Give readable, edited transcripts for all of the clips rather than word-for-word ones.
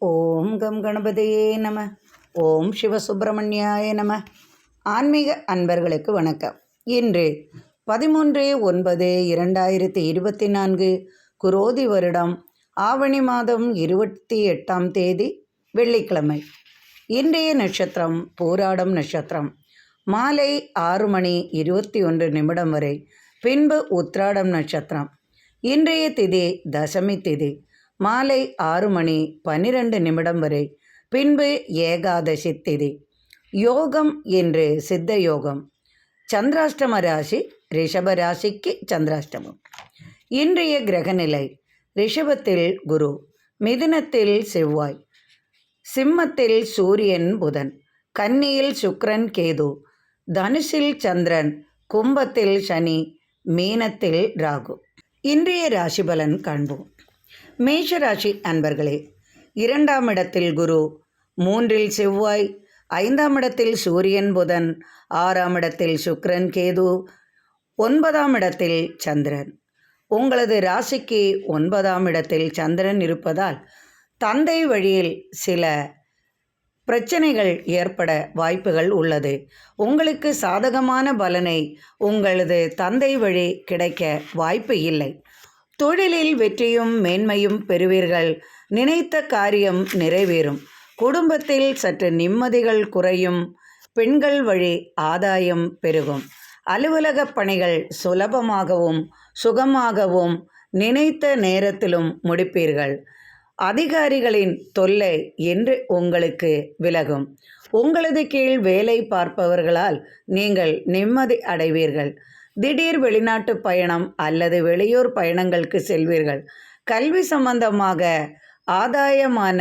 ஓம் come கணபதியே நம. ஓம் சிவசுப்பிரமணியாய நம. ஆன்மீக அன்பர்களுக்கு வணக்கம். இன்று 13/9/2024 குரோதி வருடம் ஆவணி மாதம் 28ஆம் தேதி வெள்ளிக்கிழமை. இன்றைய நட்சத்திரம் பூராடம் நட்சத்திரம். மாலை 6:21 வரை, பின்பு உத்திராடம் நட்சத்திரம். இன்றைய திதி தசமி திதி. மாலை 6:12 வரை, பின்பு ஏகாதசி திதி. யோகம் என்று சித்த யோகம். சந்திராஷ்டம ராசி ரிஷப ராசிக்கு சந்திராஷ்டமம். இன்றைய கிரகநிலை: ரிஷபத்தில் குரு, மிதுனத்தில் செவ்வாய், சிம்மத்தில் சூரியன் புதன், கன்னியில் சுக்கிரன் கேது, தனுசில் சந்திரன், கும்பத்தில் சனி, மீனத்தில் ராகு. இன்றைய ராசி பலன் காண்போம். மேஷராசி அன்பர்களே, 2ஆம் இடத்தில் குரு, 3இல் செவ்வாய், 5ஆம் இடத்தில் சூரியன் புதன், 6ஆம் இடத்தில் சுக்கிரன் கேது, 9ஆம் இடத்தில் சந்திரன். உங்களது ராசிக்கு 9ஆம் இடத்தில் சந்திரன் இருப்பதால் தந்தை வழியில் சில பிரச்சனைகள் ஏற்பட வாய்ப்புகள் உள்ளது. உங்களுக்கு சாதகமான பலனை உங்களது தந்தை வழி கிடைக்க வாய்ப்பு இல்லை. தொழிலில் வெற்றியும் மேன்மையும் பெறுவீர்கள். நினைத்த காரியம் நிறைவேறும். குடும்பத்தில் சற்று நிம்மதிகள் குறையும். பெண்கள் வழி ஆதாயம் பெருகும். அலுவலக பணிகள் சுலபமாகவும் சுகமாகவும் நினைத்த நேரத்திலும் முடிப்பீர்கள். அதிகாரிகளின் தொல்லை என்று உங்களுக்கு விலகும். உங்களது கீழ் வேலை பார்ப்பவர்களால் நீங்கள் நிம்மதி அடைவீர்கள். திடீர் வெளிநாட்டு பயணம் அல்லது வெளியூர் பயணங்களுக்கு செல்வீர்கள். கல்வி சம்பந்தமாக ஆதாயமான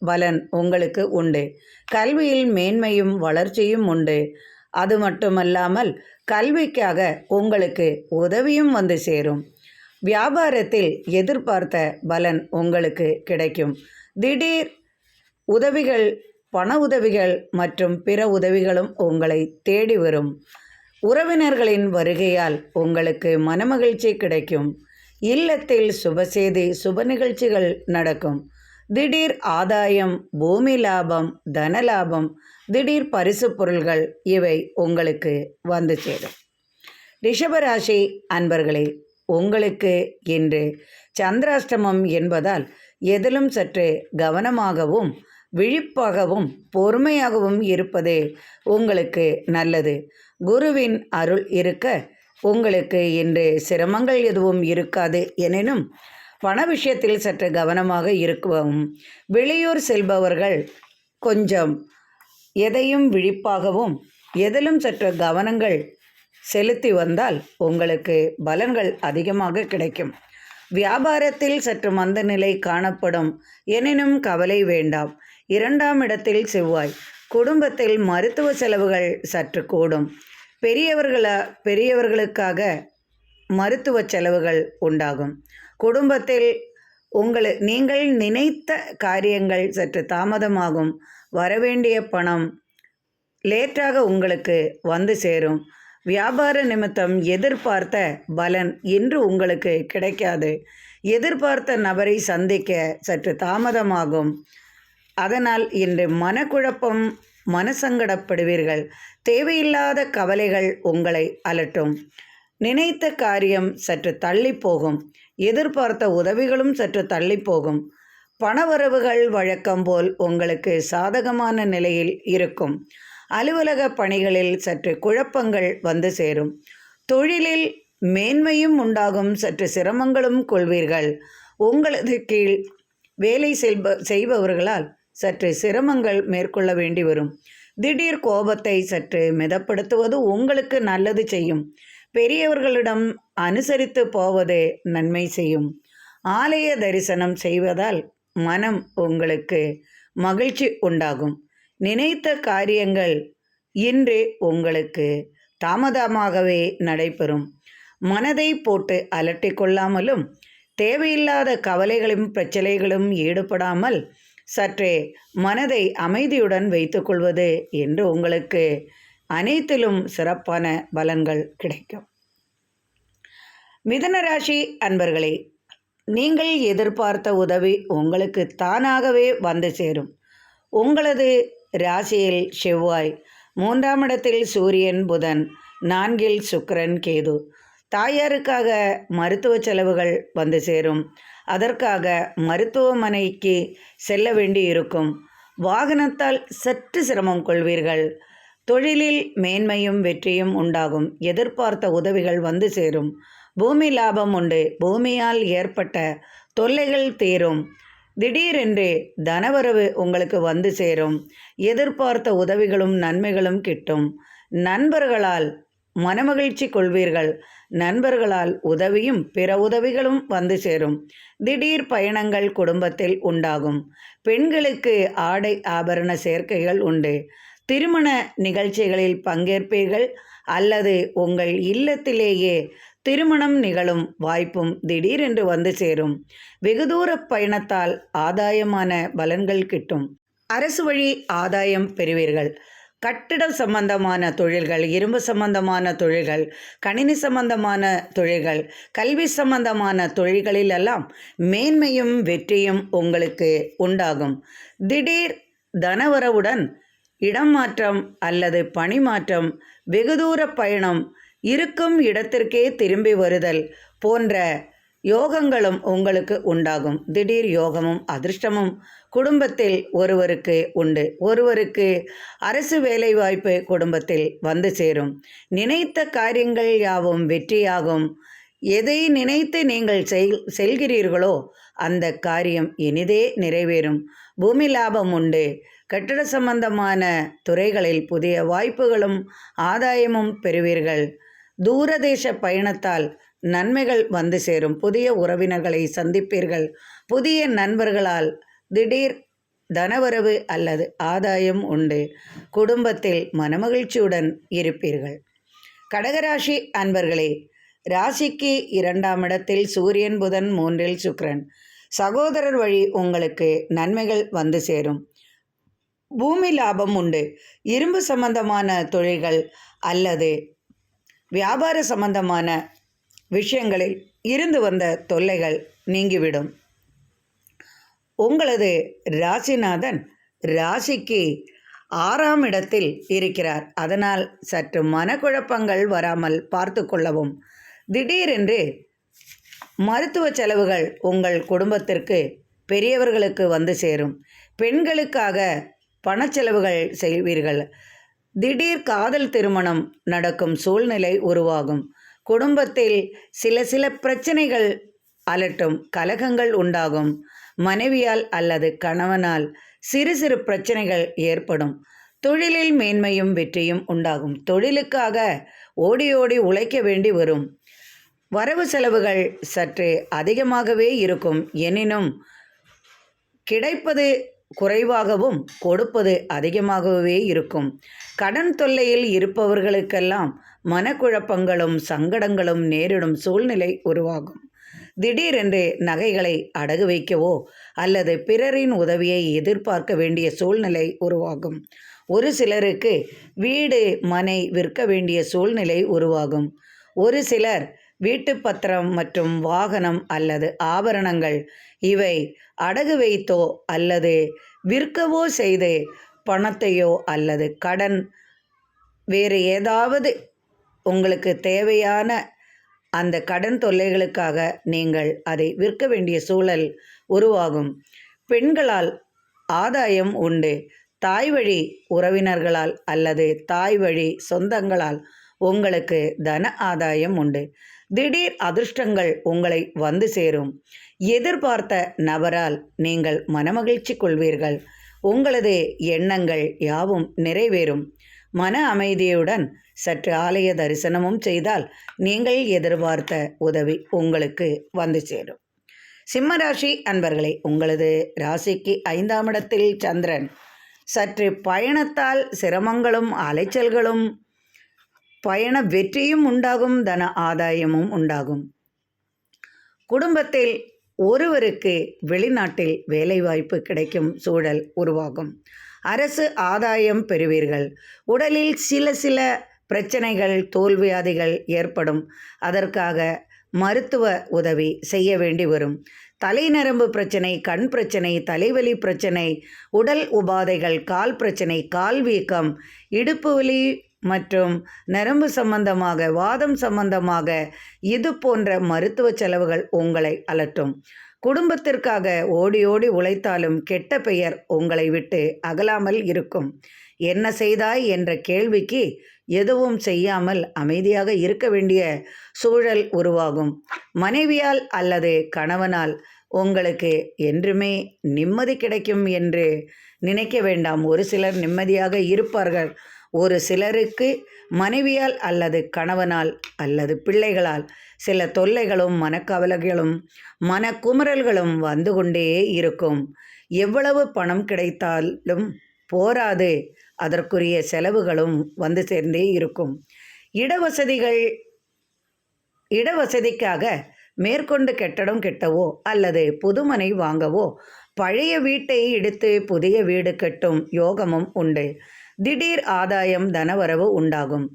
பலன் உங்களுக்கு உண்டு. கல்வியில் மேன்மையும் வளர்ச்சியும் உண்டு. அது மட்டுமல்லாமல் கல்விக்காக உங்களுக்கு உதவியும் வந்து சேரும். வியாபாரத்தில் எதிர்பார்த்த பலன் உங்களுக்கு கிடைக்கும். திடீர் உதவிகள், பண உதவிகள் மற்றும் பிற உதவிகளும் உங்களை தேடி வரும். உறவினர்களின் வருகையால் உங்களுக்கு மனமகிழ்ச்சி கிடைக்கும். இல்லத்தில் சுபசேதி, சுப நிகழ்ச்சிகள் நடக்கும். திடீர் ஆதாயம், பூமி லாபம், தன லாபம், திடீர் பரிசு பொருள்கள் இவை உங்களுக்கு வந்து சேரும். ரிஷபராசி அன்பர்களே, உங்களுக்கு இன்று சந்திராஷ்டமம் என்பதால் எதிலும் சற்று கவனமாகவும் விழிப்பாகவும் பொறுமையாகவும் இருப்பது உங்களுக்கு நல்லது. குருவின் அருள் இருக்க உங்களுக்கு இன்று சிரமங்கள் எதுவும் இருக்காது. எனினும் பண விஷயத்தில் சற்று கவனமாக இருக்கவும். வெளியூர் செல்பவர்கள் கொஞ்சம் எதையும் விழிப்பாகவும் எதிலும் சற்று கவனங்கள் செலுத்தி வந்தால் உங்களுக்கு பலன்கள் அதிகமாக கிடைக்கும். வியாபாரத்தில் சற்று மந்த நிலை காணப்படும். எனினும் கவலை வேண்டாம். 2ஆம் இடத்தில் செவ்வாய். குடும்பத்தில் மருத்துவ செலவுகள் சற்று கூடும். பெரியவர்களுக்காக மருத்துவ செலவுகள் உண்டாகும். குடும்பத்தில் நீங்கள் நினைத்த காரியங்கள் சற்று தாமதமாகும். வரவேண்டிய பணம் லேட்டாக உங்களுக்கு வந்து சேரும். வியாபார நிமித்தம் எதிர்பார்த்த பலன் இன்று உங்களுக்கு கிடைக்காது. எதிர்பார்த்த நபரை சந்திக்க சற்று தாமதமாகும். அதனால் இன்று மனக்குழப்பம், மனசங்கடப்படுவீர்கள். தேவையில்லாத கவலைகள் உங்களை அலட்டும். நினைத்த காரியம் சற்று தள்ளி போகும். எதிர்பார்த்த உதவிகளும் சற்று தள்ளி போகும். பணவரவுகள் வழக்கம் போல் உங்களுக்கு சாதகமான நிலையில் இருக்கும். அலுவலக பணிகளில் சற்று குழப்பங்கள் வந்து சேரும். தொழிலில் மேன்மையும் உண்டாகும். சற்று சிரமங்களும் கொள்வீர்கள். உங்களது கீழ் வேலை செய்பவர்களால் சற்று சிரமங்கள் மேற்கொள்ள வேண்டி வரும். திடீர் கோபத்தை சற்று மிதப்படுத்துவது உங்களுக்கு நல்லது செய்யும். பெரியவர்களிடம் அனுசரித்து போவது நன்மை செய்யும். ஆலய தரிசனம் செய்வதால் மனம் உங்களுக்கு மகிழ்ச்சி உண்டாகும். நினைத்த காரியங்கள் இன்று உங்களுக்கு தாமதமாகவே நடைபெறும். மனதை போட்டு அலட்டிக்கொள்ளாமலும் தேவையில்லாத கவலைகளும் பிரச்சனைகளும் ஈடுபடாமல் சற்றே மனதை அமைதியுடன் வைத்துக்கொள்வது என்று உங்களுக்கு அனைத்திலும் சிறப்பான பலன்கள் கிடைக்கும். மிதுன ராசி அன்பர்களே, நீங்கள் எதிர்பார்த்த உதவி உங்களுக்கு தானாகவே வந்து சேரும். உங்களது ராசியில் செவ்வாய், 3ஆம் இடத்தில் சூரியன், புதன், 4இல் சுக்கிரன், கேது. தாயாருக்காக மருத்துவ செலவுகள் வந்து சேரும். அதற்காக மருத்துவமனைக்கு செல்ல வேண்டி இருக்கும். வாகனத்தால் சற்று சிரமம் கொள்வீர்கள். தொழிலில் மேன்மையும் வெற்றியும் உண்டாகும். எதிர்பார்த்த உதவிகள் வந்து சேரும். பூமி லாபம் உண்டு. பூமியால் ஏற்பட்ட தொல்லைகள் தீரும். திடீரென்று தனவரவு உங்களுக்கு வந்து சேரும். எதிர்பார்த்த உதவிகளும் நன்மைகளும் கிட்டும். நண்பர்களால் மனமகிழ்ச்சி கொள்வீர்கள். நண்பர்களால் உதவியும் பிற உதவிகளும் வந்து சேரும். திடீர் பயணங்கள் குடும்பத்தில் உண்டாகும். பெண்களுக்கு ஆடை ஆபரண சேர்க்கைகள் உண்டு. திருமண நிகழ்ச்சிகளில் பங்கேற்பீர்கள் அல்லது உங்கள் இல்லத்திலேயே திருமணம் நிகழும் வாய்ப்பும் திடீரென்று வந்து சேரும். வெகு தூர பயணத்தால் ஆதாயமான பலன்கள் கிட்டும். அரசு வழி ஆதாயம் பெறுவீர்கள். கட்டிட சம்பந்தமான தொழில்கள், இரும்பு சம்பந்தமான தொழில்கள், கணினி சம்பந்தமான தொழில்கள், கல்வி சம்பந்தமான தொழில்களிலெல்லாம் மேன்மையும் வெற்றியும் உங்களுக்கு உண்டாகும். திடீர் தனவரவுடன் இடம் மாற்றம் அல்லது பணி மாற்றம், வெகு தூர பயணம், இருக்கும் இடத்திற்கே திரும்பி வருதல் போன்ற யோகங்களும் உங்களுக்கு உண்டாகும். திடீர் யோகமும் அதிர்ஷ்டமும் குடும்பத்தில் ஒருவருக்கு உண்டு. ஒருவருக்கு அரசு வேலைவாய்ப்பு குடும்பத்தில் வந்து சேரும். நினைத்த காரியங்கள் யாவும் வெற்றியாகும். எதை நினைத்து நீங்கள் செல்கிறீர்களோ அந்த காரியம் இனிதே நிறைவேறும். பூமி லாபம் உண்டு. கட்டிட சம்பந்தமான துறைகளில் புதிய வாய்ப்புகளும் ஆதாயமும் பெறுவீர்கள். தூரதேச பயணத்தால் நன்மைகள் வந்து சேரும். புதிய உறவினர்களை சந்திப்பீர்கள். புதிய நண்பர்களால் திடீர் தனவரவு அல்லது ஆதாயம் உண்டு. குடும்பத்தில் மனமகிழ்ச்சியுடன் இருப்பீர்கள். கடகராசி அன்பர்களே, ராசிக்கு 2ஆம் இடத்தில் சூரியன், புதன், 3இல் சுக்கிரன். சகோதரர் வழி உங்களுக்கு நன்மைகள் வந்து சேரும். பூமி லாபம் உண்டு. இரும்பு சம்பந்தமான தொழில்கள் அல்லது வியாபார சம்பந்தமான விஷயங்களில் இருந்து வந்த தொல்லைகள் நீங்கிவிடும். உங்களது ராசிநாதன் ராசிக்கு 6ஆம் இடத்தில் இருக்கிறார். அதனால் சற்று மனக்குழப்பங்கள் வராமல் பார்த்து கொள்ளவும். திடீரென்று மருத்துவ செலவுகள் உங்கள் குடும்பத்திற்கு பெரியவர்களுக்கு வந்து சேரும். பெண்களுக்காக பணச்செலவுகள் செய்வீர்கள். திடீர் காதல் திருமணம் நடக்கும் சூழ்நிலை உருவாகும். குடும்பத்தில் சில பிரச்சனைகள் அலட்டும். கலகங்கள் உண்டாகும். மனைவியால் அல்லது கணவனால் சிறு பிரச்சனைகள் ஏற்படும். தொழிலில் மேன்மையும் வெற்றியும் உண்டாகும். தொழிலுக்காக ஓடி ஓடி உழைக்க வேண்டி வரும். வரவு செலவுகள் சற்று அதிகமாகவே இருக்கும். எனினும் கிடைப்பது குறைவாகவும் கொடுப்பது அதிகமாகவே இருக்கும். கடன் தொல்லையில் இருப்பவர்களுக்கெல்லாம் மனக்குழப்பங்களும் சங்கடங்களும் நேரிடும் சூழ்நிலை உருவாகும். திடீரென்று நகைகளை அடகு வைக்கவோ அல்லது பிறரின் உதவியை எதிர்பார்க்க வேண்டிய சூழ்நிலை உருவாகும். ஒரு சிலருக்கு வீடு மனை விற்க வேண்டிய சூழ்நிலை உருவாகும். ஒரு சிலர் வீட்டு பத்திரம் மற்றும் வாகனம் அல்லது ஆபரணங்கள் இவை அடகு வைத்தோ அல்லது விற்கவோ செய்து பணத்தையோ அல்லது கடன் வேறு ஏதாவது உங்களுக்கு தேவையான அந்த கடன் தொல்லைகளுக்காக நீங்கள் அதை விற்க வேண்டிய சூழல் உருவாகும். பெண்களால் ஆதாயம் உண்டு. தாய் வழி உறவினர்களால் அல்லது தாய் வழி சொந்தங்களால் உங்களுக்கு தன ஆதாயம் உண்டு. திடீர் அதிர்ஷ்டங்கள் உங்களை வந்து சேரும். எதிர்பார்த்த நபரால் நீங்கள் மனமகிழ்ச்சி கொள்வீர்கள். உங்களது எண்ணங்கள் யாவும் நிறைவேறும். மன அமைதியுடன் சற்று ஆலய தரிசனமும் செய்தால் நீங்கள் எதிர்பார்த்த உதவி உங்களுக்கு வந்து சேரும். சிம்மராசி அன்பர்களே, உங்களது ராசிக்கு 5ஆம் இடத்தில் சந்திரன். சற்று பயணத்தால் சிரமங்களும் அலைச்சல்களும், பயண வெற்றியும் உண்டாகும். தன ஆதாயமும் உண்டாகும். குடும்பத்தில் ஒருவருக்கு வெளிநாட்டில் வேலைவாய்ப்பு கிடைக்கும் சூழல் உருவாகும். அரசு ஆதாயம் பெறுவீர்கள். உடலில் சில பிரச்சனைகள், தோல்வியாதிகள் ஏற்படும். அதற்காக மருத்துவ உதவி செய்ய வேண்டி வரும். தலைநரம்பு பிரச்சனை, கண் பிரச்சனை, தலைவலி பிரச்சனை, உடல் உபாதைகள், கால் பிரச்சனை, கால் வீக்கம், இடுப்பு வலி மற்றும் நரம்பு சம்பந்தமாக, வாதம் சம்பந்தமாக இது போன்ற மருத்துவ செலவுகள் உங்களை அலட்டும். குடும்பத்திற்காக ஓடி ஓடி உழைத்தாலும் கெட்ட பெயர் உங்களை விட்டு அகலாமல் இருக்கும். என்ன செய்தாய் என்ற கேள்விக்கு எதுவும் செய்யாமல் அமைதியாக இருக்க வேண்டிய சூழல் உருவாகும். மனைவியால் அல்லது கணவனால் உங்களுக்கு என்றுமே நிம்மதி கிடைக்கும் என்று நினைக்க வேண்டாம். ஒரு சிலர் நிம்மதியாக இருப்பார்கள். ஒரு சிலருக்கு மனைவியால் அல்லது கணவனால் அல்லது பிள்ளைகளால் சில தொல்லைகளும் மனக்கவலைகளும் மனக்குமுறல்களும் வந்து கொண்டே இருக்கும். எவ்வளவு பணம் கிடைத்தாலும் போராது, அதற்குரிய செலவுகளும் வந்து சேர்ந்தே இருக்கும். இடவசதிக்காக மேற்கொண்டு கட்டடம் கட்டவோ அல்லது புதுமனை வாங்கவோ, பழைய வீட்டை இடித்து புதிய வீடு கட்டும் யோகமும் உண்டு. திடீர் ஆதாயம், தனவரவு உண்டாகும்.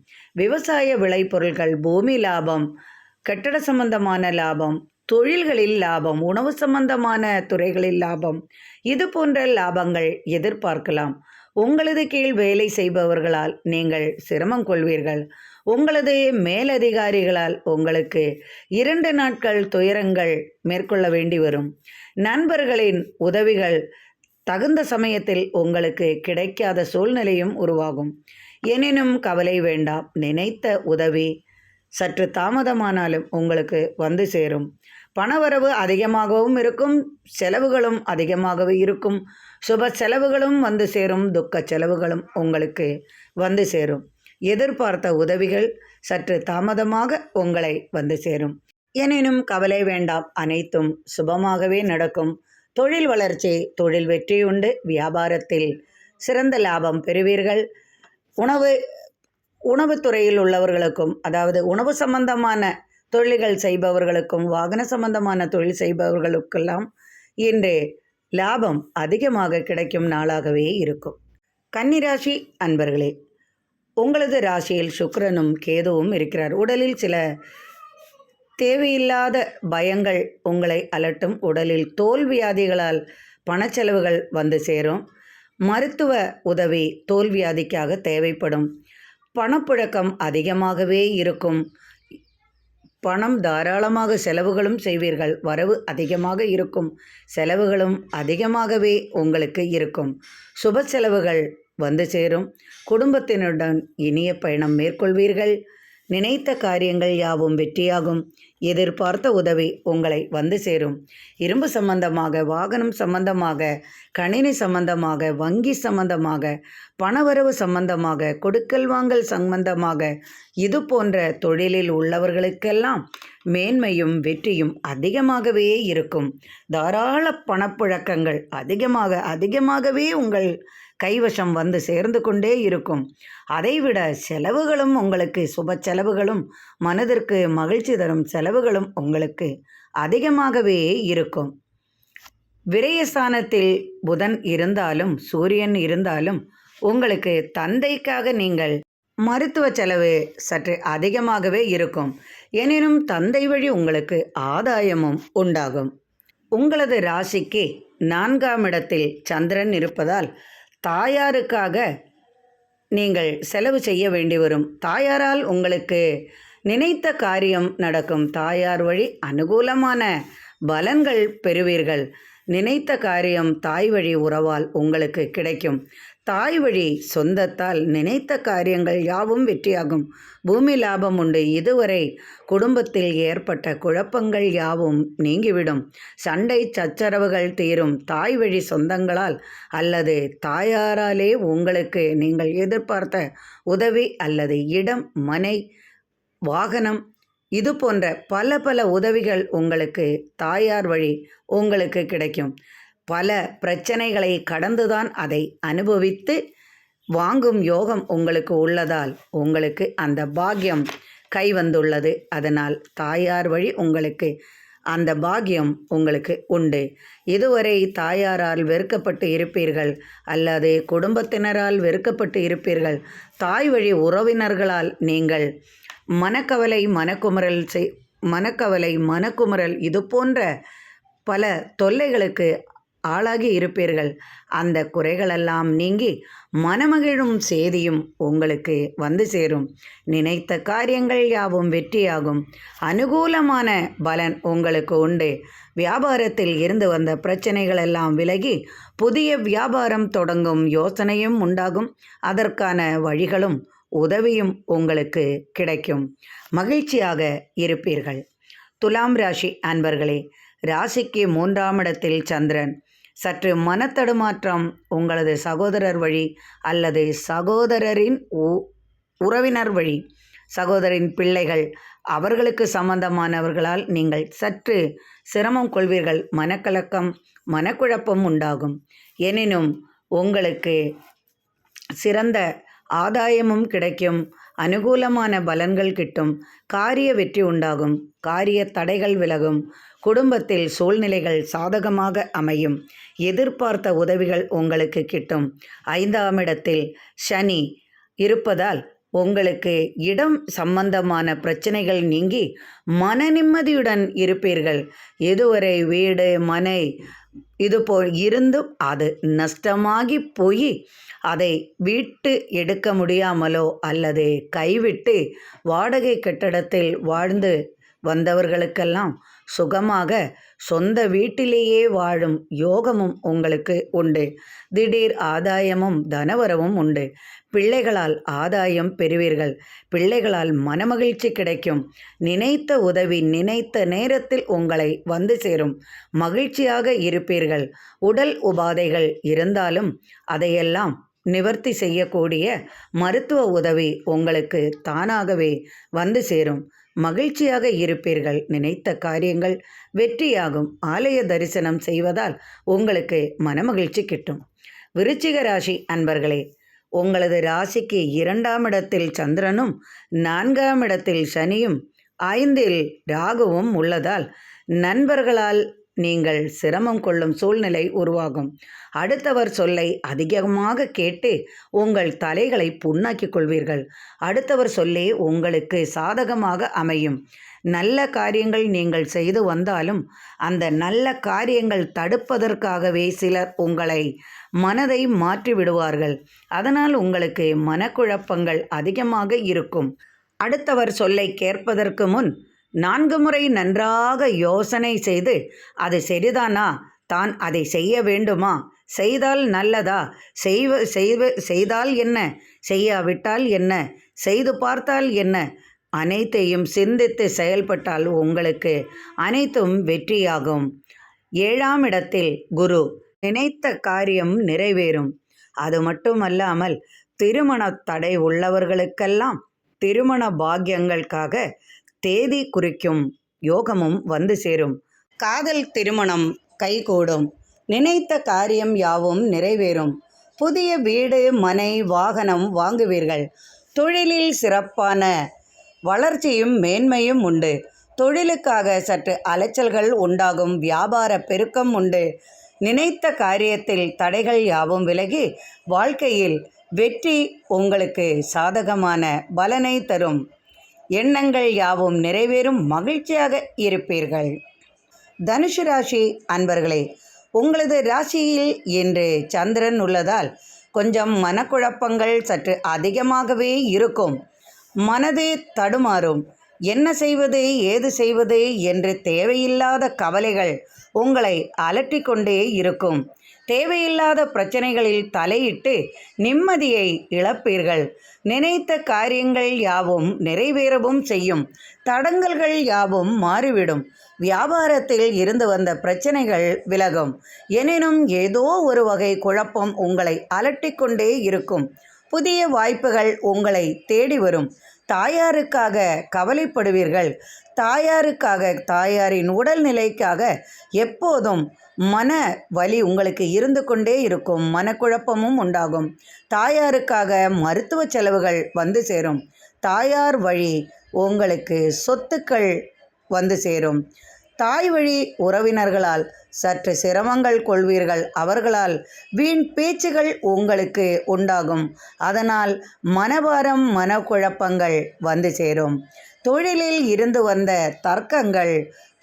விவசாய விளைபொருட்கள், பூமி லாபம், கட்டட சம்பந்தமான லாபம், தொழில்களில் லாபம், உணவு சம்பந்தமான துறைகளில் லாபம், இது போன்ற லாபங்கள் எதிர்பார்க்கலாம். உங்களது கீழ் வேலை செய்பவர்களால் நீங்கள் சிரமம் கொள்வீர்கள். உங்களது மேலதிகாரிகளால் உங்களுக்கு 2 நாட்கள் துயரங்கள் மேற்கொள்ள வேண்டி வரும். நண்பர்களின் உதவிகள் தகுந்த சமயத்தில் உங்களுக்கு கிடைக்காத சூழ்நிலையும் உருவாகும். எனினும் கவலை வேண்டாம். நினைத்த உதவி சற்று தாமதமானாலும் உங்களுக்கு வந்து சேரும். பணவரவு அதிகமாகவும் இருக்கும், செலவுகளும் அதிகமாகவே இருக்கும். சுப செலவுகளும் வந்து சேரும், துக்க செலவுகளும் உங்களுக்கு வந்து சேரும். எதிர்பார்த்த உதவிகள் சற்று தாமதமாக உங்களை வந்து சேரும். எனினும் கவலை வேண்டாம், அனைத்தும் சுபமாகவே நடக்கும். தொழில் வளர்ச்சி, தொழில் வெற்றியுண்டு. வியாபாரத்தில் சிறந்த லாபம் பெறுவீர்கள். உணவுத்துறையில் உள்ளவர்களுக்கும், அதாவது உணவு சம்பந்தமான தொழில்கள் செய்பவர்களுக்கும், வாகன சம்பந்தமான தொழில் செய்பவர்களுக்கெல்லாம் இன்று லாபம் அதிகமாக கிடைக்கும் நாளாகவே இருக்கும். கன்னிராசி அன்பர்களே, உங்களது ராசியில் சுக்கிரனும் கேதுவும் இருக்கிறார். உடலில் சில தேவையில்லாத பயங்கள் உங்களை அலட்டும். உடலில் தோல்வியாதிகளால் பணச்செலவுகள் வந்து சேரும். மருத்துவ உதவி தோல்வியாதிக்காக தேவைப்படும். பணப்புழக்கம் அதிகமாகவே இருக்கும். பணம் தாராளமாக செலவுகளும் செய்வீர்கள். வரவு அதிகமாக இருக்கும், செலவுகளும் அதிகமாகவே உங்களுக்கு இருக்கும். சுப செலவுகள் வந்து சேரும். குடும்பத்தினுடன் இனிய பயணம் மேற்கொள்வீர்கள். நினைத்த காரியங்கள் யாவும் வெற்றியாகும். எதிர்பார்த்த உதவி உங்களை வந்து சேரும். இரும்பு சம்பந்தமாக, வாகனம் சம்பந்தமாக, கணினி சம்பந்தமாக, வங்கி சம்பந்தமாக, பணவரவு சம்பந்தமாக, கொடுக்கல் வாங்கல் சம்பந்தமாக, இது போன்ற தொழிலில் உள்ளவர்களுக்கெல்லாம் மேன்மையும் வெற்றியும் அதிகமாகவே இருக்கும். தாராள பணப்புழக்கங்கள் அதிகமாகவே உங்கள் கைவசம் வந்து சேர்ந்து கொண்டே இருக்கும். அதைவிட செலவுகளும் உங்களுக்கு சுப செலவுகளும், மனதிற்கு மகிழ்ச்சி தரும் செலவுகளும் உங்களுக்கு அதிகமாகவே இருக்கும். விரயஸ்தானத்தில் புதன் இருந்தாலும் சூரியன் இருந்தாலும் உங்களுக்கு தந்தைக்காக நீங்கள் மருத்துவ செலவு சற்று அதிகமாகவே இருக்கும். எனினும் தந்தை வழி உங்களுக்கு ஆதாயமும் உண்டாகும். உங்களது ராசிக்கு 4ஆம் இடத்தில் சந்திரன் இருப்பதால் தாயாருக்காக நீங்கள் செலவு செய்ய வேண்டி வரும். தாயாரால் உங்களுக்கு நினைத்த காரியம் நடக்கும். தாயார் வழி அனுகூலமான பலன்கள் பெறுவீர்கள். நினைத்த காரியம் தாய் வழி உறவால் உங்களுக்கு கிடைக்கும். தாய் வழி சொந்தத்தால் நினைத்த காரியங்கள் யாவும் வெற்றியாகும். பூமி லாபம் உண்டு. இதுவரை குடும்பத்தில் ஏற்பட்ட குழப்பங்கள் யாவும் நீங்கிவிடும். சண்டை சச்சரவுகள் தீரும். தாய் வழி சொந்தங்களால் அல்லது தாயாராலே உங்களுக்கு நீங்கள் எதிர்பார்த்த உதவி அல்லது இடம், மனை, வாகனம், இது போன்ற பல உதவிகள் உங்களுக்கு தாயார் வழி உங்களுக்கு கிடைக்கும். பல பிரச்சனைகளை கடந்துதான் அதை அனுபவித்து வாங்கும் யோகம் உங்களுக்கு உள்ளதால் உங்களுக்கு அந்த பாக்கியம் கைவந்துள்ளது. அதனால் தாயார் வழி உங்களுக்கு அந்த பாக்கியம் உங்களுக்கு உண்டு. இதுவரை தாயாரால் வெறுக்கப்பட்டு இருப்பீர்கள் அல்லது குடும்பத்தினரால் வெறுக்கப்பட்டு இருப்பீர்கள். தாய் வழி உறவினர்களால் நீங்கள் மனக்கவலை, மனக்குமுறல் மனக்கவலை, மனக்குமுறல் இது போன்ற பல தொல்லைகளுக்கு ஆளாகி இருப்பீர்கள். அந்த குறைகளெல்லாம் நீங்கி மனமகிழும் செய்தியும் உங்களுக்கு வந்து சேரும். நினைத்த காரியங்கள் யாவும் வெற்றியாகும். அனுகூலமான பலன் உங்களுக்கு உண்டு. வியாபாரத்தில் இருந்து வந்த பிரச்சனைகள் எல்லாம் விலகி புதிய வியாபாரம் தொடங்கும் யோசனையும் உண்டாகும். அதற்கான வழிகளும் உதவியும் உங்களுக்கு கிடைக்கும். மகிழ்ச்சியாக இருப்பீர்கள். துலாம் ராசி அன்பர்களே, ராசிக்கு 3ஆம் இடத்தில் சந்திரன். சற்று மனத்தடுமாற்றம் உங்களது சகோதரர் வழி அல்லது சகோதரரின் உறவினர் வழி, சகோதரின் பிள்ளைகள், அவர்களுக்கு சம்பந்தமானவர்களால் நீங்கள் சற்று சிரமம் கொள்வீர்கள். மனக்கலக்கம், மனக்குழப்பம் உண்டாகும். எனினும் உங்களுக்கு சிறந்த ஆதாயமும் கிடைக்கும். அனுகூலமான பலன்கள் கிட்டும். காரிய வெற்றி உண்டாகும். காரிய தடைகள் விலகும். குடும்பத்தில் சூழ்நிலைகள் சாதகமாக அமையும். எதிர்பார்த்த உதவிகள் உங்களுக்கு கிட்டும். 5ஆம் இடத்தில் சனி இருப்பதால் உங்களுக்கு இடம் சம்பந்தமான பிரச்சனைகள் நீங்கி மன நிம்மதியுடன் இருப்பீர்கள். இதுவரை வீடு, மனை இதுபோல் இருந்தும் அது நஷ்டமாகி போய் அதை வீட்டு எடுக்க முடியாமலோ அல்லது கைவிட்டு வாடகை கட்டடத்தில் வாழ்ந்து வந்தவர்களுக்கெல்லாம் சுகமாக சொந்த வீட்டிலேயே வாழும் யோகமும் உங்களுக்கு உண்டு. திடீர் ஆதாயமும் தனவரவும் உண்டு. பிள்ளைகளால் ஆதாயம் பெறுவீர்கள். பிள்ளைகளால் மனமகிழ்ச்சி கிடைக்கும். நினைத்த உதவி நினைத்த நேரத்தில் உங்களை வந்து சேரும். மகிழ்ச்சியாக இருப்பீர்கள். உடல் உபாதைகள் இருந்தாலும் அதையெல்லாம் நிவர்த்தி செய்யக்கூடிய மருத்துவ உதவி உங்களுக்கு தானாகவே வந்து சேரும். மகிழ்ச்சியாக இருப்பீர்கள். நினைத்த காரியங்கள் வெற்றியாகும். ஆலய தரிசனம் செய்வதால் உங்களுக்கு மனமகிழ்ச்சி கிட்டும். விருச்சிக ராசி அன்பர்களே, உங்களது ராசிக்கு 2ஆம் இடத்தில் சந்திரனும் 4ஆம் இடத்தில் சனியும் 5இல் ராகுவும் உள்ளதால் நண்பர்களால் நீங்கள் சிரமம் கொள்ளும் சூழ்நிலை உருவாகும். அடுத்தவர் சொல்லை அதிகமாக கேட்டு உங்கள் தலைகளை புண்ணாக்கிக் கொள்வீர்கள். அடுத்தவர் சொல்லே உங்களுக்கு சாதகமாக அமையும். நல்ல காரியங்கள் நீங்கள் செய்து வந்தாலும் அந்த நல்ல காரியங்கள் தடுப்பதற்காகவே சிலர் உங்களை மனதை மாற்றி விடுவார்கள். அதனால் உங்களுக்கு மனக்குழப்பங்கள் அதிகமாக இருக்கும். அடுத்தவர் சொல்லை கேட்பதற்கு முன் 4 முறை நன்றாக யோசனை செய்து அது சரிதானா, தான் அதை செய்ய வேண்டுமா, செய்தால் நல்லதா, செய்தால் என்ன, செய்யாவிட்டால் என்ன, செய்து பார்த்தால் என்ன, அனைத்தையும் சிந்தித்து செயல்பட்டால் உங்களுக்கு அனைத்தும் வெற்றியாகும். 7ஆம் இடத்தில் குரு. நினைத்த காரியம் நிறைவேறும். அது மட்டுமல்லாமல் திருமண தடை உள்ளவர்களுக்கெல்லாம் திருமண பாக்கியங்களுக்காக தேதி குறிக்கும் யோகமும் வந்து சேரும். காதல் திருமணம் கைகூடும். நினைத்த காரியம் யாவும் நிறைவேறும். புதிய வீடு, மனை, வாகனம் வாங்குவீர்கள். தொழிலில் சிறப்பான வளர்ச்சியும் மேன்மையும் உண்டு. தொழிலுக்காக சற்று அலைச்சல்கள் உண்டாகும். வியாபார பெருக்கம் உண்டு. நினைத்த காரியத்தில் தடைகள் யாவும் விலகி வாழ்க்கையில் வெற்றி உங்களுக்கு சாதகமான பலனை தரும். எண்ணங்கள் யாவும் நிறைவேறும். மகிழ்ச்சியாக இருப்பீர்கள். தனுசு ராசி அன்பர்களே, உங்களது ராசியில் இன்று சந்திரன் உள்ளதால் கொஞ்சம் மனக்குழப்பங்கள் சற்று அதிகமாகவே இருக்கும். மனது தடுமாறும். என்ன செய்வது, ஏது செய்வது என்று தேவையில்லாத கவலைகள் உங்களை அலட்டிக்கொண்டே இருக்கும். தேவையில்லாத பிரச்சனைகளில் தலையிட்டு நிம்மதியை இழப்பீர்கள். நினைத்த காரியங்கள் யாவும் நிறைவேறவும் செய்யும். தடங்கல்கள் யாவும் மாறிவிடும். வியாபாரத்தில் இருந்து வந்த பிரச்சனைகள் விலகும். எனினும் ஏதோ ஒரு வகை குழப்பம் உங்களை அலட்டிக்கொண்டே இருக்கும். புதிய வாய்ப்புகள் உங்களை தேடி வரும். தாயாருக்காக கவலைப்படுவீர்கள். தாயாரின் உடல்நிலைக்காக எப்போதும் மன வலி உங்களுக்கு இருந்து கொண்டே இருக்கும். மனக்குழப்பமும் உண்டாகும். தாயாருக்காக மருத்துவ செலவுகள் வந்து சேரும். தாயார் வழி உங்களுக்கு சொத்துக்கள் வந்து சேரும். தாய் வழி உறவினர்களால் சற்று சிரமங்கள் கொள்வீர்கள். அவர்களால் வீண் பேச்சுகள் உங்களுக்கு உண்டாகும். அதனால் மனபாரம், மனக்குழப்பங்கள் வந்து சேரும். தொழிலில் இருந்து வந்த தர்க்கங்கள்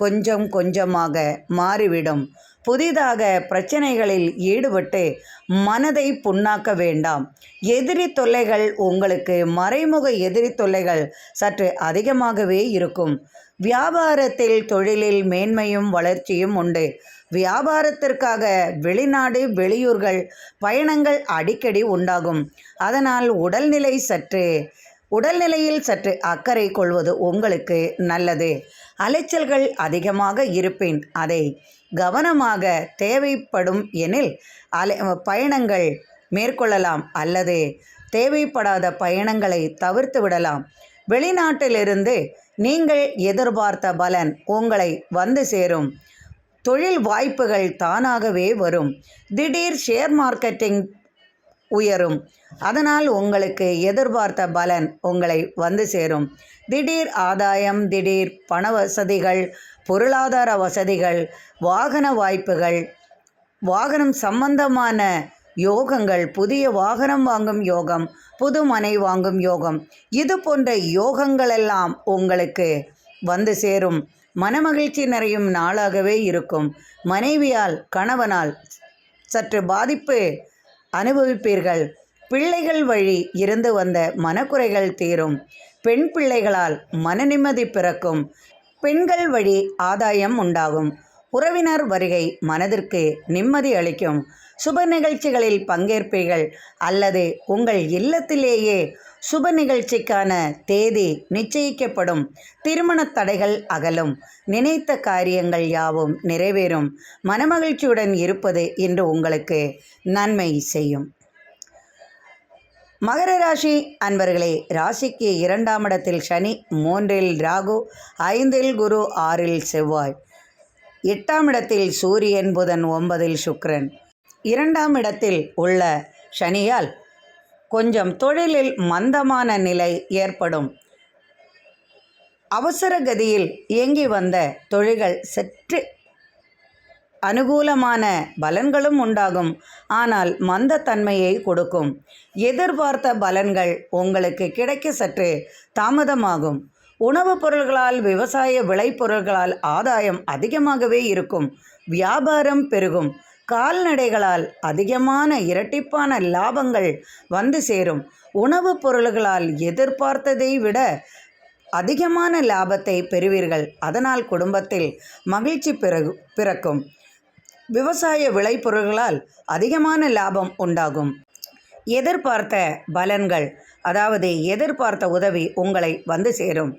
கொஞ்சம் கொஞ்சமாக மாறிவிடும். புதிதாக பிரச்சனைகளில் ஈடுபட்டு மனதை புண்ணாக்க வேண்டாம். எதிரி தொல்லைகள் உங்களுக்கு மறைமுக எதிரி தொல்லைகள் சற்று அதிகமாகவே இருக்கும். வியாபாரத்தில் தொழிலில் மேன்மையும் வளர்ச்சியும் உண்டு. வியாபாரத்திற்காக வெளிநாடு வெளியூர்கள் பயணங்கள் அடிக்கடி உண்டாகும். அதனால் உடல்நிலையில் சற்று அக்கறை கொள்வது உங்களுக்கு நல்லது. அலைச்சல்கள் அதிகமாக இருப்பின் அதை கவனமாக தேவைப்படும் எனில் பயணங்கள் மேற்கொள்ளலாம் அல்லது தேவைப்படாத பயணங்களை தவிர்த்து விடலாம். வெளிநாட்டிலிருந்து நீங்கள் எதிர்பார்த்த பலன் உங்களை வந்து சேரும். தொழில் வாய்ப்புகள் தானாகவே வரும். திடீர் ஷேர் மார்க்கெட்டிங் உயரும். அதனால் உங்களுக்கு எதிர்பார்த்த பலன் உங்களை வந்து சேரும். திடீர் ஆதாயம், திடீர் பண வசதிகள், பொருளாதார வசதிகள், வாகன வாய்ப்புகள், வாகனம் சம்பந்தமான யோகங்கள், புதிய வாகனம் வாங்கும் யோகம், புது மனை வாங்கும் யோகம், இது போன்ற யோகங்களெல்லாம் உங்களுக்கு வந்து சேரும். மனமகிழ்ச்சி நிறையும் நாளாகவே இருக்கும். மனைவியால் கணவனால் சற்று பாதிப்பு அனுபவிப்பீர்கள். பிள்ளைகள் வழி இருந்து வந்த மனக்குறைகள் தீரும். பெண் பிள்ளைகளால் மனநிம்மதி பிறக்கும். பெண்கள் வழி ஆதாயம் உண்டாகும். உறவினர் வருகை மனதிற்கு நிம்மதி அளிக்கும். சுப நிகழ்ச்சிகளில் பங்கேற்பீர்கள் அல்லது உங்கள் இல்லத்திலேயே சுப நிகழ்ச்சிக்கான தேதி நிச்சயிக்கப்படும். திருமண தடைகள் அகலும். நினைத்த காரியங்கள் யாவும் நிறைவேறும். மனமகிழ்ச்சியுடன் இருப்பது இன்று உங்களுக்கு நன்மை செய்யும். மகர ராசி அன்பர்களே, ராசிக்கு 2ஆம் இடத்தில் சனி, 3இல் ராகு, 5இல் குரு, 6இல் செவ்வாய், 8ஆம் இடத்தில் சூரியன், புதன், 9இல் சுக்கிரன். 2ஆம் இடத்தில் உள்ள சனியால் கொஞ்சம் தொழிலில் மந்தமான நிலை ஏற்படும். அவசர கதியில் இயங்கி வந்த தொழில்கள் சற்று அனுகூலமான பலன்களும் உண்டாகும். ஆனால் மந்தத்தன்மையை கொடுக்கும். எதிர்பார்த்த பலன்கள் உங்களுக்கு கிடைக்க சற்று தாமதமாகும். உணவுப் பொருள்களால், விவசாய விளைபொருள்களால் ஆதாயம் அதிகமாகவே இருக்கும். வியாபாரம் பெருகும். கால்நடைகளால் அதிகமான இரட்டிப்பான லாபங்கள் வந்து சேரும். உணவுப் பொருள்களால் எதிர்பார்த்ததை விட அதிகமான லாபத்தை பெறுவீர்கள். அதனால் குடும்பத்தில் மகிழ்ச்சி பிறக்கும். விவசாய விளைபொருள்களால் அதிகமான லாபம் உண்டாகும். எதிர்பார்த்த பலன்கள், அதாவது எதிர்பார்த்த உதவி உங்களை வந்து சேரும்.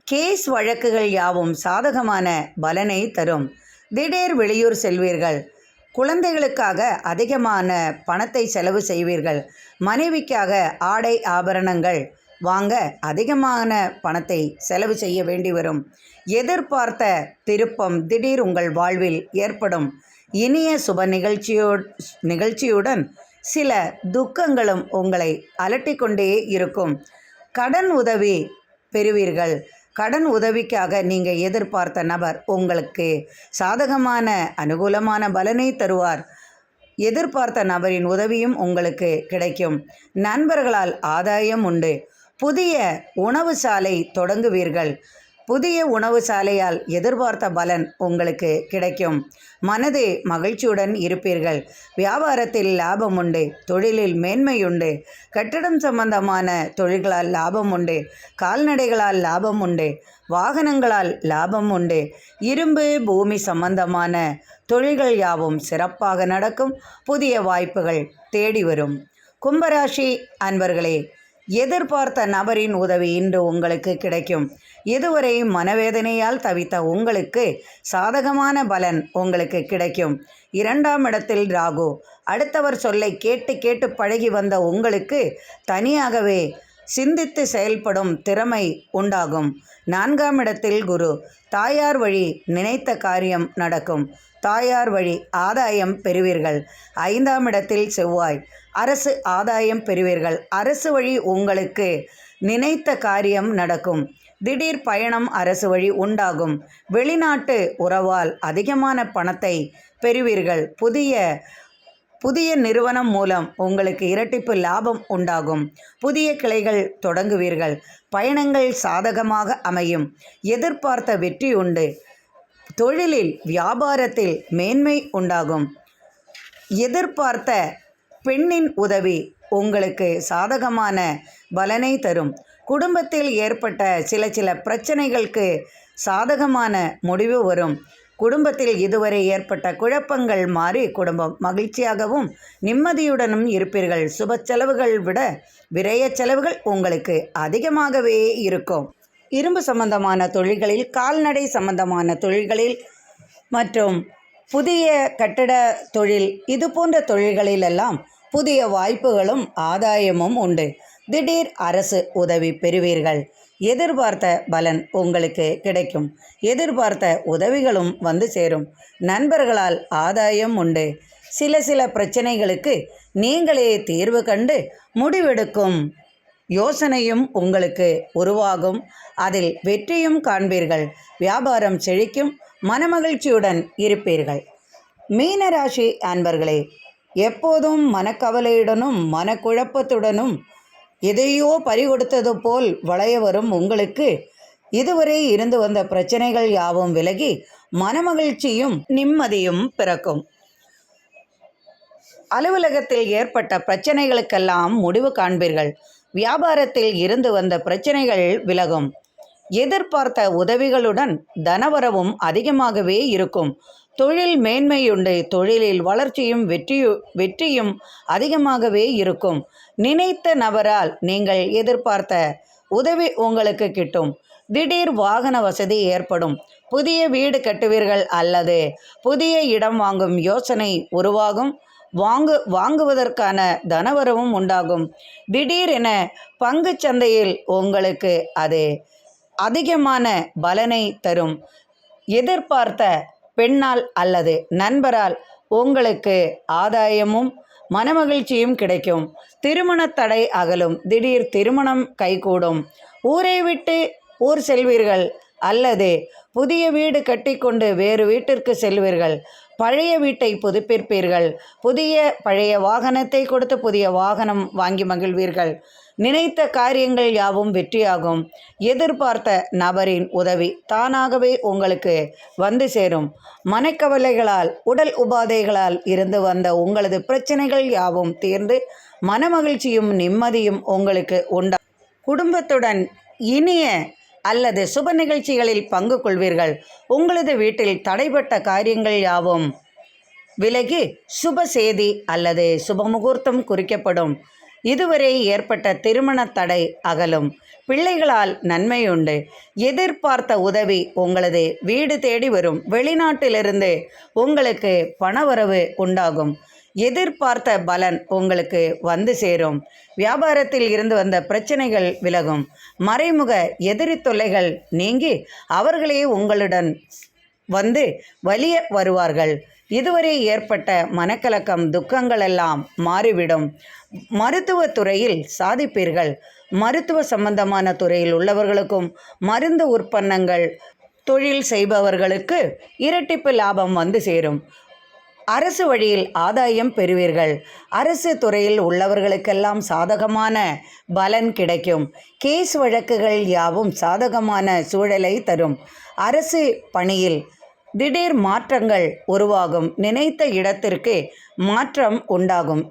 கேஸ் வழக்குகள் யாவும் சாதகமான பலனை தரும். திடீர் வெளியூர் செல்வீர்கள். குழந்தைகளுக்காக அதிகமான பணத்தை செலவு செய்வீர்கள். மனைவிக்காக ஆடை ஆபரணங்கள் வாங்க அதிகமான பணத்தை செலவு செய்ய வேண்டி வரும். எதிர்பார்த்த திருப்பம் திடீர் உங்கள் வாழ்வில் ஏற்படும். இனிய சுப நிகழ்ச்சியுடன் சில துக்கங்களும் உங்களை அலட்டிக்கொண்டே இருக்கும். கடன் உதவி பெறுவீர்கள். கடன் உதவிக்காக நீங்கள் எதிர்பார்த்த நபர் உங்களுக்கு சாதகமான அனுகூலமான பலனை தருவார். எதிர்பார்த்த நபரின் உதவியும் உங்களுக்கு கிடைக்கும். நண்பர்களால் ஆதாயம் உண்டு. புதிய உணவு சாலை தொடங்குவீர்கள். புதிய உணவு சாலையால் எதிர்பார்த்த பலன் உங்களுக்கு கிடைக்கும். மனது மகிழ்ச்சியுடன் இருப்பீர்கள். வியாபாரத்தில் லாபம் உண்டு. தொழிலில் மேன்மையுண்டு. கட்டடம் சம்பந்தமான தொழில்களால் லாபம் உண்டு. கால்நடைகளால் லாபம் உண்டு. வாகனங்களால் லாபம் உண்டு. இரும்பு, பூமி சம்பந்தமான தொழில்கள் யாவும் சிறப்பாக நடக்கும். புதிய வாய்ப்புகள் தேடி வரும். கும்பராசி அன்பர்களே, எதிர்பார்த்த நபரின் உதவி இன்று உங்களுக்கு கிடைக்கும். இதுவரை மனவேதனையால் தவித்த உங்களுக்கு சாதகமான பலன் உங்களுக்கு கிடைக்கும். 2ஆம் இடத்தில் ராகு. அடுத்தவர் சொல்லை கேட்டு கேட்டு பழகி வந்த உங்களுக்கு தனியாகவே சிந்தித்து செயல்படும் திறமை உண்டாகும். 4ஆம் இடத்தில் குரு. தாயார் வழி நினைத்த காரியம் நடக்கும். தாயார் வழி ஆதாயம் பெறுவீர்கள். 5ஆம் இடத்தில் செவ்வாய். அரசு ஆதாயம் பெறுவீர்கள். அரசு வழி உங்களுக்கு நினைத்த காரியம் நடக்கும். திடீர் பயணம் அரசு வழி உண்டாகும். வெளிநாட்டு உறவால் அதிகமான பணத்தை பெறுவீர்கள். புதிய புதிய நிறுவனம் மூலம் உங்களுக்கு இரட்டிப்பு லாபம் உண்டாகும். புதிய கிளைகள் தொடங்குவீர்கள். பயணங்கள் சாதகமாக அமையும். எதிர்பார்த்த வெற்றி உண்டு. தொழிலில் வியாபாரத்தில் மேன்மை உண்டாகும். எதிர்பார்த்த பெண்ணின் உதவி உங்களுக்கு சாதகமான பலனை தரும். குடும்பத்தில் ஏற்பட்ட சில பிரச்சனைகளுக்கு சாதகமான முடிவு வரும். குடும்பத்தில் இதுவரை ஏற்பட்ட குழப்பங்கள் மாறி குடும்பம் மகிழ்ச்சியாகவும் நிம்மதியுடனும் இருப்பீர்கள். சுப செலவுகள் விட விரய செலவுகள் உங்களுக்கு அதிகமாகவே இருக்கும். இரும்பு சம்பந்தமான தொழில்களில், கால்நடை சம்பந்தமான தொழில்களில் மற்றும் புதிய கட்டட தொழில், இது போன்ற தொழில்களிலெல்லாம் புதிய வாய்ப்புகளும் ஆதாயமும் உண்டு. திடீர் அரசு உதவி பெறுவீர்கள். எதிர்பார்த்த பலன் உங்களுக்கு கிடைக்கும். எதிர்பார்த்த உதவிகளும் வந்து சேரும். நண்பர்களால் ஆதாயம் உண்டு. சில பிரச்சனைகளுக்கு நீங்களே தீர்வு கண்டு முடிவெடுக்கும் யோசனையும் உங்களுக்கு உருவாகும். அதில் வெற்றியும் காண்பீர்கள். வியாபாரம் செழிக்கும். மனமகிழ்ச்சியுடன் இருப்பீர்கள். மீனராசி அன்பர்களே, எப்போதும் மனக்கவலையுடனும் மனக்குழப்பத்துடனும் எதையோ பறிகொடுத்தது போல் வளைய வரும் உங்களுக்கு இதுவரை இருந்து வந்த பிரச்சனைகள் யாவும் விலகி மனமகிழ்ச்சியும் நிம்மதியும் பிறக்கும். அலுவலகத்தில் ஏற்பட்ட பிரச்சனைகளுக்கெல்லாம் முடிவு காண்பீர்கள். வியாபாரத்தில் இருந்து வந்த பிரச்சனைகள் விலகும். எதிர்பார்த்த உதவிகளுடன் தனவரவும் அதிகமாகவே இருக்கும். தொழில் மேன்மையுண்டு. தொழிலில் வளர்ச்சியும் வெற்றியும் அதிகமாகவே இருக்கும். நினைத்த நபரால் நீங்கள் எதிர்பார்த்த உதவி உங்களுக்கு கிட்டும். திடீர் வாகன வசதி ஏற்படும். புதிய வீடு கட்டுவீர்கள் அல்லது புதிய இடம் வாங்கும் யோசனை உருவாகும். வாங்குவதற்கான தனவரவும் உண்டாகும். திடீரென பங்கு சந்தையில் உங்களுக்கு அது அதிகமான பலனை தரும். எதிர்பார்த்த பெண்ணால் அல்லது நண்பரால் உங்களுக்கு ஆதாயமும் மனமகிழ்ச்சியும் கிடைக்கும். திருமண தடை அகலும். திடீர் திருமணம் கைகூடும். ஊரை விட்டு ஊர் செல்வீர்கள் அல்லது புதிய வீடு கட்டிக்கொண்டு வேறு வீட்டிற்கு செல்வீர்கள். பழைய வீட்டை புதுப்பிப்பீர்கள். பழைய வாகனத்தை கொடுத்து புதிய வாகனம் வாங்கி மகிழ்வீர்கள். நினைத்த காரியங்கள் யாவும் வெற்றியாகும். எதிர்பார்த்த நபரின் உதவி தானாகவே உங்களுக்கு வந்து சேரும். மனக்கவலைகளால், உடல் உபாதைகளால் இருந்து வந்த உங்களது பிரச்சனைகள் யாவும் தீர்ந்து மனமகிழ்ச்சியும் நிம்மதியும் உங்களுக்கு உண்டா. குடும்பத்துடன் இனிய அல்லது சுப நிகழ்ச்சிகளில் பங்கு கொள்வீர்கள். உங்களது வீட்டில் தடைப்பட்ட காரியங்கள் யாவும் விலகி சுப செய்தி அல்லது சுபமுகூர்த்தம் குறிக்கப்படும். இதுவரை ஏற்பட்ட திருமண தடை அகலும். பிள்ளைகளால் நன்மையுண்டு. எதிர்பார்த்த உதவி உங்களது வீடு தேடி வரும். வெளிநாட்டிலிருந்து உங்களுக்கு பணவரவு உண்டாகும். எதிர்பார்த்த பலன் உங்களுக்கு வந்து சேரும். வியாபாரத்தில் இருந்து வந்த பிரச்சனைகள் விலகும். மறைமுக எதிரி தொல்லைகள் நீங்கி அவர்களே உங்களுடன் வந்து வலிய வருவார்கள். இதுவரை ஏற்பட்ட மனக்கலக்கம், துக்கங்கள் எல்லாம் மாறிவிடும். மருத்துவத்துறையில் சாதிப்பீர்கள். மருத்துவ சம்பந்தமான துறையில் உள்ளவர்களுக்கும் மருந்து உற்பன்னங்கள் தொழில் செய்பவர்களுக்கு இரட்டிப்பு லாபம் வந்து சேரும். அரசு வழியில் ஆதாயம் பெறுவீர்கள். அரசு துறையில் உள்ளவர்களுக்கெல்லாம் சாதகமான பலன் கிடைக்கும். கேஸ் வழக்குகள் யாவும் சாதகமான சூழலை தரும். அரசு பணியில் திடீர் மாற்றங்கள் உருவாகும். நினைத்த இடத்திற்கு மாற்றம் உண்டாகும்.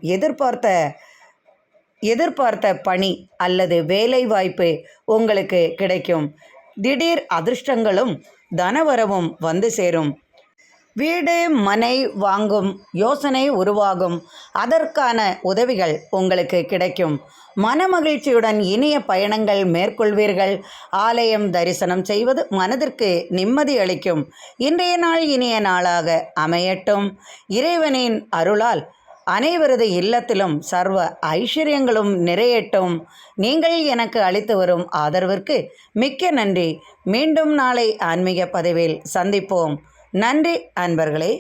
எதிர்பார்த்த பணி அல்லது வேலை வாய்ப்பு உங்களுக்கு கிடைக்கும். திடீர் அதிர்ஷ்டங்களும் தனவரவும் வந்து சேரும். வீடு மனை வாங்கும் யோசனை உருவாகும். அதற்கான உதவிகள் உங்களுக்கு கிடைக்கும். மனமகிழ்ச்சியுடன் இனிய பயணங்கள் மேற்கொள்வீர்கள். ஆலயம் தரிசனம் செய்வது மனதிற்கு நிம்மதி அளிக்கும். இன்றைய நாள் இனிய நாளாக அமையட்டும். இறைவனின் அருளால் அனைவரது இல்லத்திலும் சர்வ ஐஸ்வர்யங்களும் நிறையட்டும். நீங்கள் எனக்கு அளித்து வரும் ஆதரவிற்கு மிக்க நன்றி. மீண்டும் நாளை ஆன்மீக பதிவில் சந்திப்போம். நன்றி அன்பர்களே.